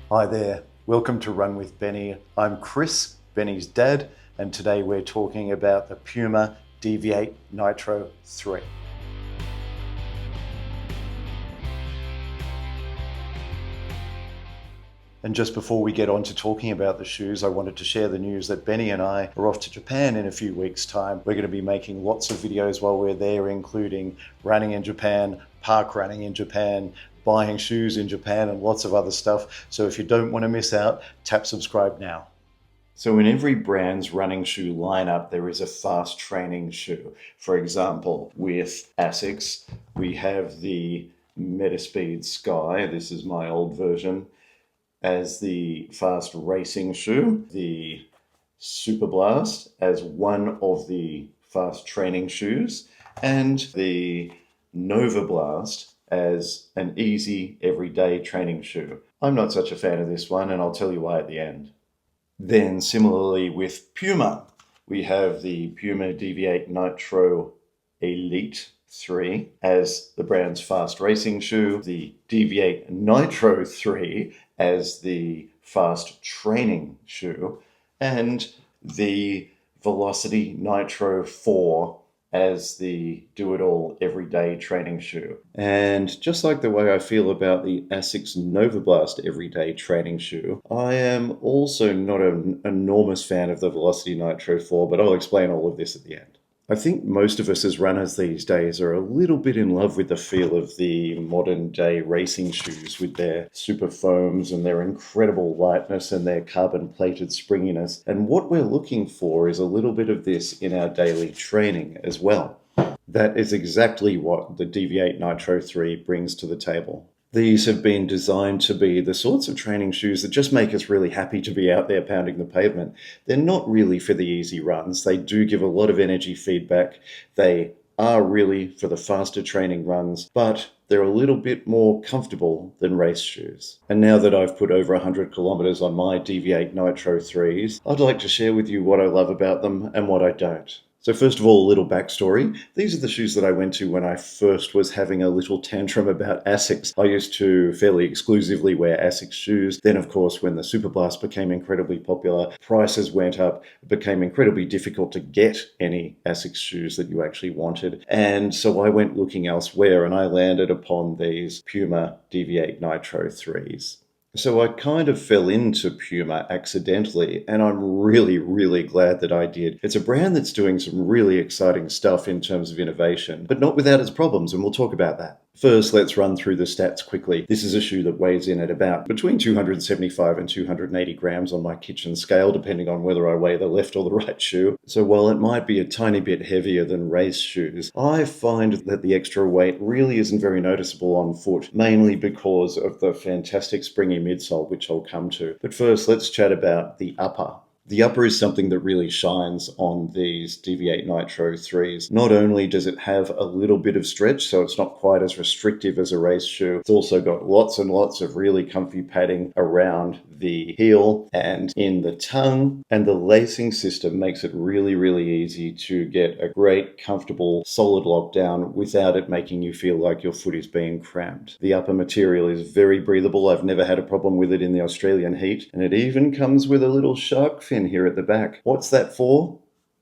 Hi there, welcome to Run with Benny. I'm Chris, Benny's dad, and today we're talking about the Puma Deviate Nitro 3. And just before we get on to talking about the shoes, I wanted to share the news that Benny and I are off to Japan in a few weeks' time. We're going to be making lots of videos while we're there, including running in Japan, park running in Japan, buying shoes in Japan, and lots of other stuff. So if you don't want to miss out, tap subscribe now. So in every brand's running shoe lineup, there is a fast training shoe. For example, with Asics, we have the Metaspeed Sky. This is my old version. As the fast racing shoe, the Superblast as one of the fast training shoes, and the Novablast as an easy everyday training shoe. I'm not such a fan of this one, and I'll tell you why at the end. Then similarly with Puma, we have the Puma Deviate Nitro Elite 3 as the brand's fast racing shoe, the Deviate Nitro 3 as the fast training shoe, and the Velocity Nitro 4 as the do-it-all everyday training shoe. And just like the way I feel about the Asics Novablast everyday training shoe, I am also not an enormous fan of the Velocity Nitro 4, but I'll explain all of this at the end. I think most of us as runners these days are a little bit in love with the feel of the modern day racing shoes with their super foams and their incredible lightness and their carbon plated springiness. And what we're looking for is a little bit of this in our daily training as well. That is exactly what the Deviate Nitro 3 brings to the table. These have been designed to be the sorts of training shoes that just make us really happy to be out there pounding the pavement. They're not really for the easy runs. They do give a lot of energy feedback. They are really for the faster training runs, but they're a little bit more comfortable than race shoes. And now that I've put over 100 kilometers on my Deviate Nitro 3s, I'd like to share with you what I love about them and what I don't. So first of all, a little backstory. These are the shoes that I went to when I first was having a little tantrum about Asics. I used to fairly exclusively wear Asics shoes. Then, of course, when the Superblast became incredibly popular, prices went up. It became incredibly difficult to get any Asics shoes that you actually wanted. And so I went looking elsewhere and I landed upon these Puma Deviate Nitro 3s. So I kind of fell into Puma accidentally, and I'm really, really glad that I did. It's a brand that's doing some really exciting stuff in terms of innovation, but not without its problems, and we'll talk about that. First, let's run through the stats quickly. This is a shoe that weighs in at about between 275 and 280 grams on my kitchen scale, depending on whether I weigh the left or the right shoe. So while it might be a tiny bit heavier than race shoes, I find that the extra weight really isn't very noticeable on foot, mainly because of the fantastic springy midsole, which I'll come to. But first, let's chat about the upper. The upper is something that really shines on these Deviate Nitro 3s. Not only does it have a little bit of stretch, so it's not quite as restrictive as a race shoe, it's also got lots and lots of really comfy padding around the heel and in the tongue, and the lacing system makes it really, really easy to get a great, comfortable, solid lockdown without it making you feel like your foot is being cramped. The upper material is very breathable. I've never had a problem with it in the Australian heat, and it even comes with a little shark fin here at the back. What's that for?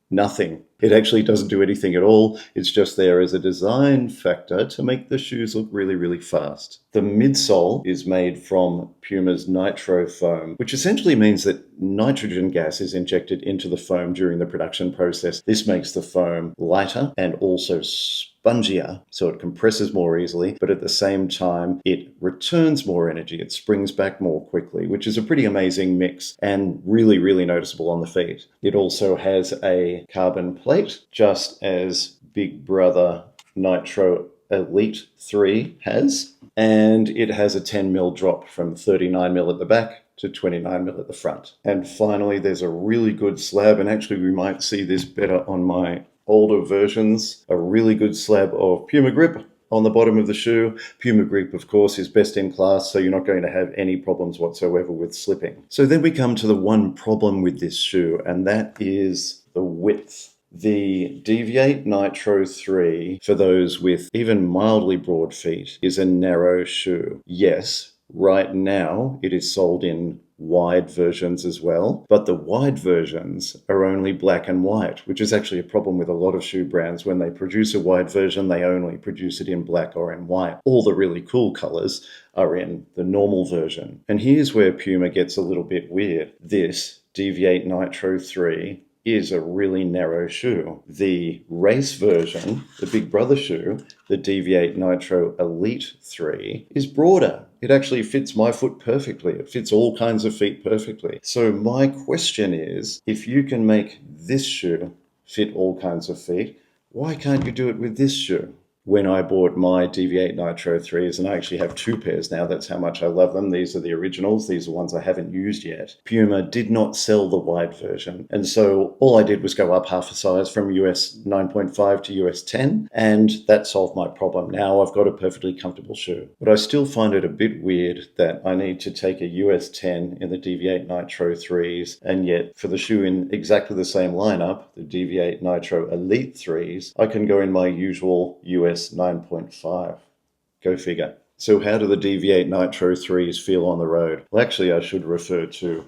Nothing. It actually doesn't do anything at all. It's just there as a design factor to make the shoes look really, really fast. The midsole is made from Puma's nitro foam, which essentially means that nitrogen gas is injected into the foam during the production process. This makes the foam lighter and also spongier, so it compresses more easily, but at the same time, it returns more energy. It springs back more quickly, which is a pretty amazing mix and really, really noticeable on the feet. It also has a carbon plate, just as Big Brother Nitro Elite 3 has, and it has a 10mm drop from 39mm at the back to 29mm at the front. And finally, there's a really good slab, and actually we might see this better on my older versions, a really good slab of Puma grip on the bottom of the shoe. Puma grip, of course, is best in class, so you're not going to have any problems whatsoever with slipping. So then we come to the one problem with this shoe, and that is the width. The Deviate Nitro 3, for those with even mildly broad feet, is a narrow shoe. Yes, Right now, it is sold in wide versions as well, but the wide versions are only black and white, which is actually a problem with a lot of shoe brands. When they produce a wide version, they only produce it in black or in white. All the really cool colors are in the normal version. And here's where Puma gets a little bit weird. This Deviate Nitro 3 is a really narrow shoe. The race version, the big brother shoe, the Deviate Nitro Elite 3, is broader. It actually fits my foot perfectly. It fits all kinds of feet perfectly. So my question is, if you can make this shoe fit all kinds of feet, why can't you do it with this shoe? When I bought my Deviate Nitro 3s, and I actually have 2 pairs now, that's how much I love them. These are the originals. These are ones I haven't used yet. Puma did not sell the wide version. And so all I did was go up half a size from US 9.5 to US 10, and that solved my problem. Now I've got a perfectly comfortable shoe. But I still find it a bit weird that I need to take a US 10 in the Deviate Nitro 3s, and yet for the shoe in exactly the same lineup, the Deviate Nitro Elite 3s, I can go in my usual US 9.5. Go figure. So how do the Deviate Nitro 3s feel on the road? Well, actually, I should refer to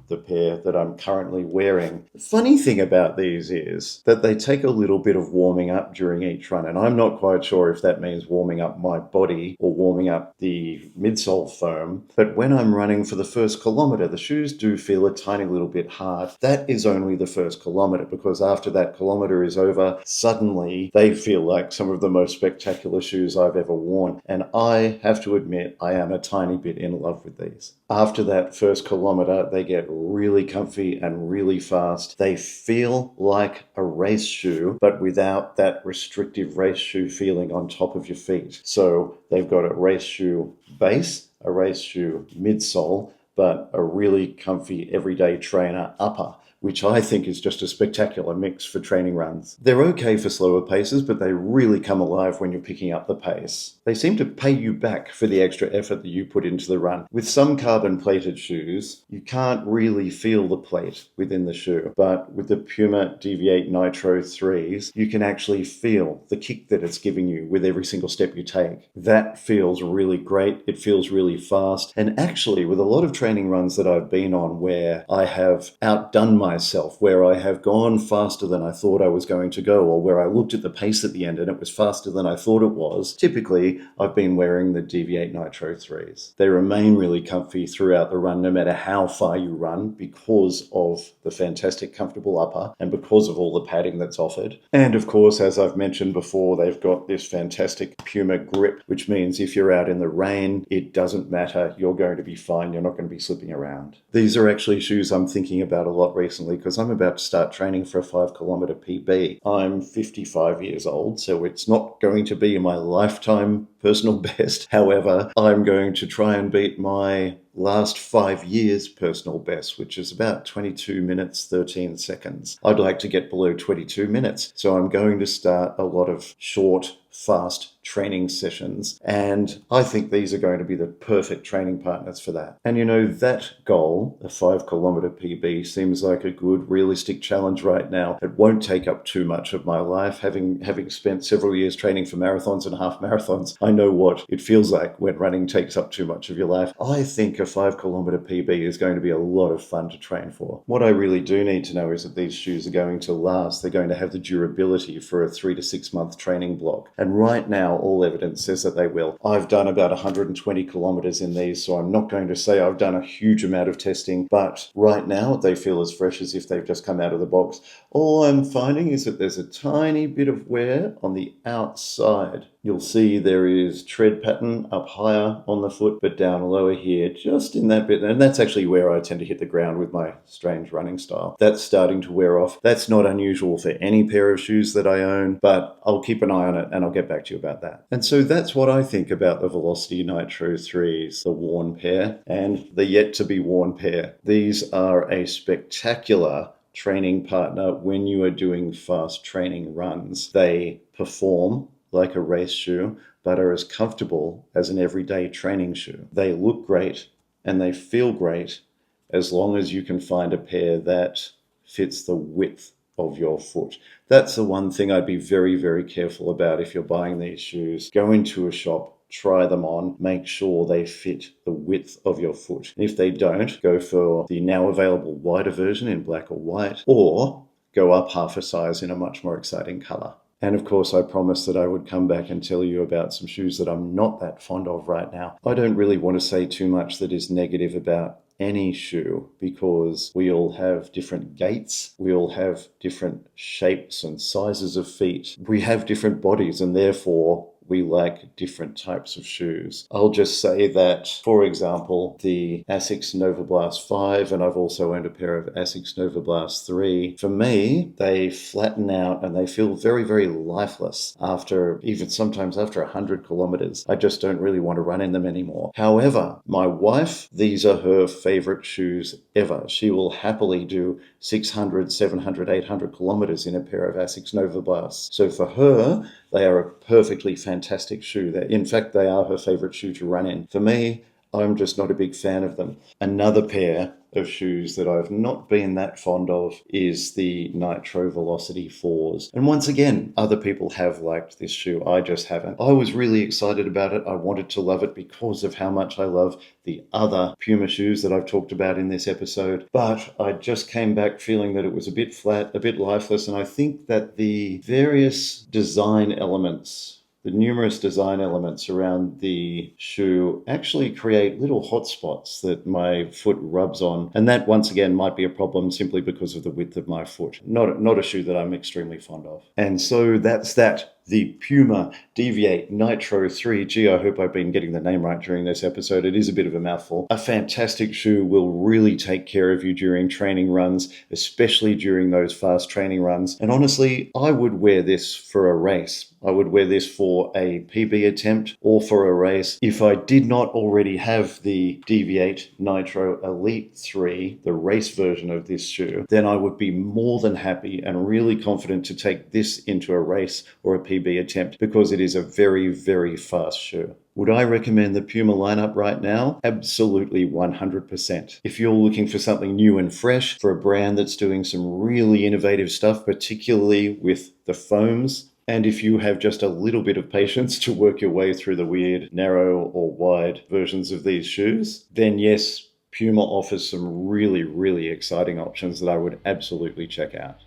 the pair that I'm currently wearing. The funny thing about these is that they take a little bit of warming up during each run, and I'm not quite sure if that means warming up my body or warming up the midsole foam, but when I'm running for the first kilometer, the shoes do feel a tiny little bit hard. That is only the first kilometer, because after that kilometer is over, suddenly they feel like some of the most spectacular shoes I've ever worn, and I have to admit I am a tiny bit in love with these. After that first kilometer, they get really comfy and really fast. They feel like a race shoe, but without that restrictive race shoe feeling on top of your feet. So they've got a race shoe base, a race shoe midsole, but a really comfy everyday trainer upper, which I think is just a spectacular mix for training runs. They're okay for slower paces, but they really come alive when you're picking up the pace. They seem to pay you back for the extra effort that you put into the run. With some carbon-plated shoes, you can't really feel the plate within the shoe, but with the Puma Deviate Nitro 3s, you can actually feel the kick that it's giving you with every single step you take. That feels really great. It feels really fast. And actually, with a lot of training runs that I've been on where I have outdone myself, where I have gone faster than I thought I was going to go, or where I looked at the pace at the end and it was faster than I thought it was, typically I've been wearing the Deviate Nitro 3s. They remain really comfy throughout the run, no matter how far you run, because of the fantastic comfortable upper and because of all the padding that's offered. And of course, as I've mentioned before, they've got this fantastic Puma grip, which means if you're out in the rain, it doesn't matter. You're going to be fine. You're not going to be slipping around. These are actually shoes I'm thinking about a lot recently because I'm about to start training for a 5-kilometer PB. I'm 55 years old, so it's not going to be my lifetime personal best. However, I'm going to try and beat my last 5 years personal best, which is about 22 minutes, 13 seconds. I'd like to get below 22 minutes. So I'm going to start a lot of short, fast training sessions. And I think these are going to be the perfect training partners for that. And you know, that goal, a 5-kilometer PB, seems like a good, realistic challenge right now. It won't take up too much of my life. Having spent several years training for marathons and half marathons, I know what it feels like when running takes up too much of your life. I think a 5-kilometer PB is going to be a lot of fun to train for. What I really do need to know is that these shoes are going to last. They're going to have the durability for a 3 to 6 month training block. And right now, all evidence says that they will. I've done about 120 kilometers in these, so I'm not going to say I've done a huge amount of testing, but right now they feel as fresh as if they've just come out of the box. All I'm finding is that there's a tiny bit of wear on the outside. You'll see there is tread pattern up higher on the foot, but down lower here, just in that bit. And that's actually where I tend to hit the ground with my strange running style. That's starting to wear off. That's not unusual for any pair of shoes that I own, but I'll keep an eye on it and I'll get back to you about that. And so that's what I think about the Velocity Nitro 3s, the worn pair and the yet to be worn pair. These are a spectacular training partner when you are doing fast training runs. They perform like a race shoe, but are as comfortable as an everyday training shoe. They look great and they feel great as long as you can find a pair that fits the width of your foot. That's the one thing I'd be very, very careful about if you're buying these shoes. Go into a shop, try them on, make sure they fit the width of your foot. If they don't, go for the now available wider version in black or white, or go up half a size in a much more exciting color. And of course, I promised that I would come back and tell you about some shoes that I'm not that fond of right now. I don't really want to say too much that is negative about any shoe, because we all have different gaits, we all have different shapes and sizes of feet, we have different bodies, and therefore we like different types of shoes. I'll just say that, for example, the Asics Novablast 5, and I've also owned a pair of Asics Novablast 3, for me, they flatten out and they feel very, very lifeless after, even sometimes after 100 kilometers. I just don't really want to run in them anymore. However, my wife, these are her favorite shoes ever. She will happily do 600, 700, 800 kilometers in a pair of Asics Novablasts. So for her, they are a perfectly fantastic shoe. In fact, they are her favorite shoe to run in. For me, I'm just not a big fan of them. Another pair of shoes that I've not been that fond of is the Nitro Velocity 4s. And once again, other people have liked this shoe. I just haven't. I was really excited about it. I wanted to love it because of how much I love the other Puma shoes that I've talked about in this episode. But I just came back feeling that it was a bit flat, a bit lifeless. And I think that the various design elements, the numerous design elements around the shoe actually create little hotspots that my foot rubs on. And that, once again, might be a problem simply because of the width of my foot. Not a shoe that I'm extremely fond of. And so that's that. The Puma Deviate Nitro 3. Gee, I hope I've been getting the name right during this episode. It is a bit of a mouthful. A fantastic shoe, will really take care of you during training runs, especially during those fast training runs. And honestly, I would wear this for a race. I would wear this for a PB attempt or for a race. If I did not already have the Deviate Nitro Elite 3, the race version of this shoe, then I would be more than happy and really confident to take this into a race or a PB attempt, because it is a very, very fast shoe. Would I recommend the Puma lineup right now? Absolutely 100%. If you're looking for something new and fresh, for a brand that's doing some really innovative stuff, particularly with the foams, and if you have just a little bit of patience to work your way through the weird, narrow or wide versions of these shoes, then yes, Puma offers some really, really exciting options that I would absolutely check out.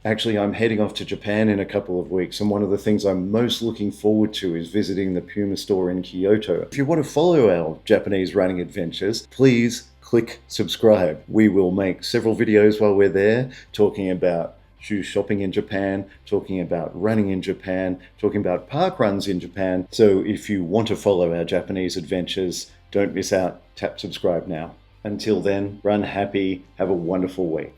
Actually, I'm heading off to Japan in a couple of weeks, and one of the things I'm most looking forward to is visiting the Puma store in Kyoto. If you want to follow our Japanese running adventures, please click subscribe. We will make several videos while we're there, talking about shoe shopping in Japan, talking about running in Japan, talking about park runs in Japan. So if you want to follow our Japanese adventures, don't miss out. Tap subscribe now. Until then, run happy, have a wonderful week.